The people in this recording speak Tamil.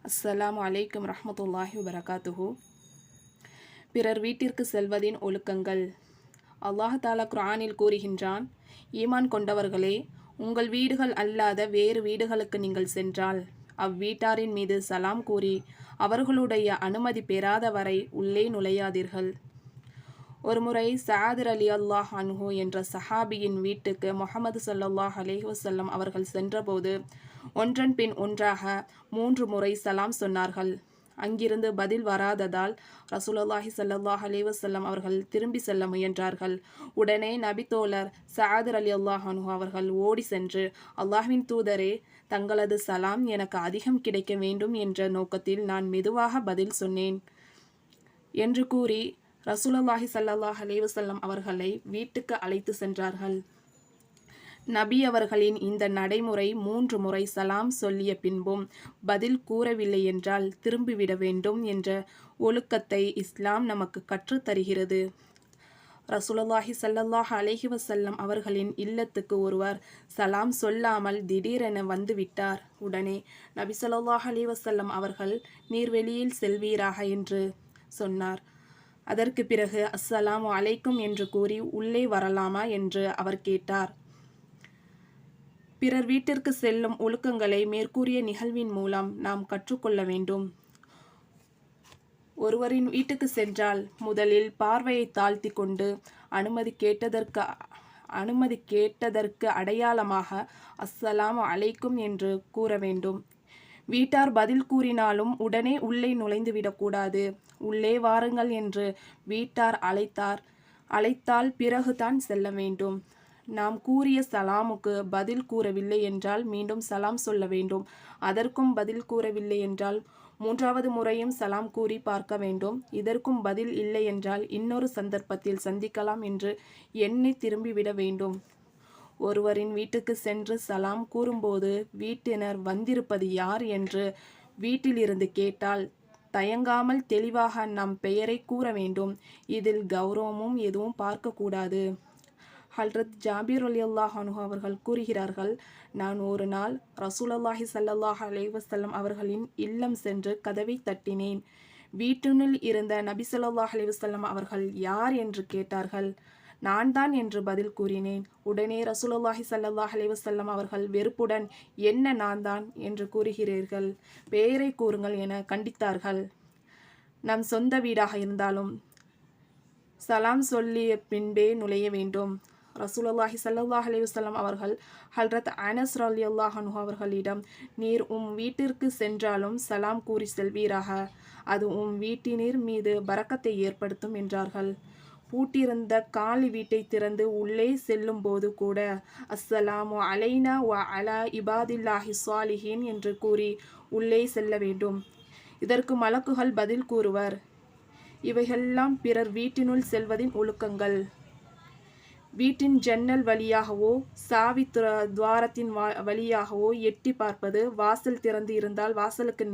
அஸ்ஸலாமு அலைக்கும் ரஹ்மத்துல்லாஹி வபரகாத்துஹு. பிறர் வீட்டிற்கு செல்வதின் ஒழுக்கங்கள். அல்லாஹ் தஆலா குர்ஆனில் கூறுகின்றான், ஈமான் கொண்டவர்களே, உங்கள் வீடுகள் அல்லாத வேறு வீடுகளுக்கு நீங்கள் சென்றால் அவ்வீட்டாரின் மீது சலாம் கூறி அவர்களுடைய அனுமதி பெறாத வரை உள்ளே நுழையாதீர்கள். ஒருமுறை சஅத் ரலியல்லாஹு அன்ஹு என்ற சஹாபியின் வீட்டுக்கு முஹம்மது ஸல்லல்லாஹு அலைஹி வஸல்லம் அவர்கள் சென்றபோது ஒன்றன் பின் ஒன்றாக 3 முறை சலாம் சொன்னார்கள். அங்கிருந்து பதில் வராததால் ரசூலுல்லாஹி ஸல்லல்லாஹு அலைஹி வஸல்லம் அவர்கள் திரும்பி செல்ல முயன்றார்கள். உடனே நபித்தோழர் சஅத் ரலியல்லாஹு அன்ஹு அவர்கள் ஓடி சென்று, அல்லாஹ்வின் தூதரே, தங்களது சலாம் எனக்கு அதிகம் கிடைக்க வேண்டும் என்ற நோக்கத்தில் நான் மெதுவாக பதில் சொன்னேன் என்று கூறி ரசூலுல்லாஹி ஸல்லல்லாஹு அலைஹி வஸல்லம் அவர்களை வீட்டுக்கு அழைத்து சென்றார்கள். நபி அவர்களின் இந்த நடைமுறை 3 முறை சலாம் சொல்லிய பின்பும் பதில் கூறவில்லை என்றால் திரும்பிவிட வேண்டும் என்ற ஒழுக்கத்தை இஸ்லாம் நமக்கு கற்றுத்தருகிறது. ரசூலுல்லாஹி ஸல்லல்லாஹு அலைஹி வஸல்லம் அவர்களின் இல்லத்துக்கு ஒருவர் சலாம் சொல்லாமல் திடீரென வந்துவிட்டார். உடனே நபி ஸல்லல்லாஹு அலைஹி வஸல்லம் அவர்கள், நீர் வெளியில் செல்வீராக என்று சொன்னார். அதற்கு பிறகு அஸ்ஸலாமு அலைக்கும் என்று கூறி உள்ளே வரலாமா என்று அவர் கேட்டார். பிறர் வீட்டிற்கு செல்லும் ஒழுக்கங்களை மேற்கூறிய நிகழ்வின் மூலம் நாம் கற்றுக்கொள்ள வேண்டும். ஒருவரின் வீட்டுக்கு சென்றால் முதலில் பார்வையை தாழ்த்தி கொண்டு அனுமதி கேட்டதற்கு அடையாளமாக அஸ்ஸலாமு அலைக்கும் என்று கூற வேண்டும். வீட்டார் பதில் கூறினாலும் உடனே உள்ளே நுழைந்துவிடக்கூடாது. உள்ளே வாருங்கள் என்று வீட்டார் அழைத்தால் பிறகுதான் செல்ல வேண்டும். நாம் கூறிய சலாமுக்கு பதில் கூறவில்லை என்றால் மீண்டும் சலாம் சொல்ல வேண்டும். அதற்கும் பதில் கூறவில்லை என்றால் 3வது முறையும் சலாம் கூறி பார்க்க வேண்டும். இதற்கும் பதில் இல்லை என்றால் இன்னொரு சந்தர்ப்பத்தில் சந்திக்கலாம் என்று எண்ணி திரும்பிவிட வேண்டும். ஒருவரின் வீட்டுக்கு சென்று சலாம் கூறும்போது வீட்டினர் வந்திருப்பது யார் என்று வீட்டிலிருந்து கேட்டால் தயங்காமல் தெளிவாக நம் பெயரை கூற வேண்டும். இதில் கௌரவமும் எதுவும் பார்க்கக்கூடாது. ஹல்ரத் ஜாபீர் ரலியல்லாஹு அன்ஹு அவர்கள் கூறுகிறார்கள், நான் ஒரு நாள் ரசூலுல்லாஹி ஸல்லல்லாஹு அலைஹி வஸல்லம் அவர்களின் இல்லம் சென்று கதவை தட்டினேன். வீட்டினுள் இருந்த நபி ஸல்லல்லாஹு அலைஹி வஸல்லம் அவர்கள் யார் என்று கேட்டார்கள். நான் தான் என்று பதில் கூறினேன். உடனே ரசூலுல்லாஹி ஸல்லல்லாஹு அலைஹி வஸல்லம் அவர்கள் வெறுப்புடன், என்ன நான் தான் என்று கூறுகிறீர்கள், பெயரை கூறுங்கள் என கண்டித்தார்கள். நம் சொந்த வீடாக இருந்தாலும் சலாம் சொல்லிய பின்பே நுழைய வேண்டும். ரசூலுல்லாஹி ஸல்லல்லாஹு அலைஹி வஸல்லம் அவர்கள் ஹல்ரத் அனஸ் ரலியல்லாஹு அன்ஹு அவர்களிடம், நீர் வீட்டிற்கு சென்றாலும் சலாம் கூறி செல்வீராக, அது வீட்டினர் மீது பரக்கத்தை ஏற்படுத்தும் என்றார்கள். பூட்டியிருந்த காலி வீட்டை திறந்து உள்ளே செல்லும் போது கூட அஸ்ஸலாமு அலைனா வ அலா இபாதில்லாஹி ஸாலிஹீன் என்று கூறி உள்ளே செல்ல வேண்டும். இதற்கு மலக்குகள் பதில் கூறுவர். இவையெல்லாம் பிறர் வீட்டினுள் செல்வதின் ஒழுக்கங்கள். வீட்டின் ஜன்னல் வழியாகவோ சாவி துவாரத்தின் வழியாகவோ எட்டி பார்ப்பது, வாசல் திறந்து இருந்தால் வாசலுக்கு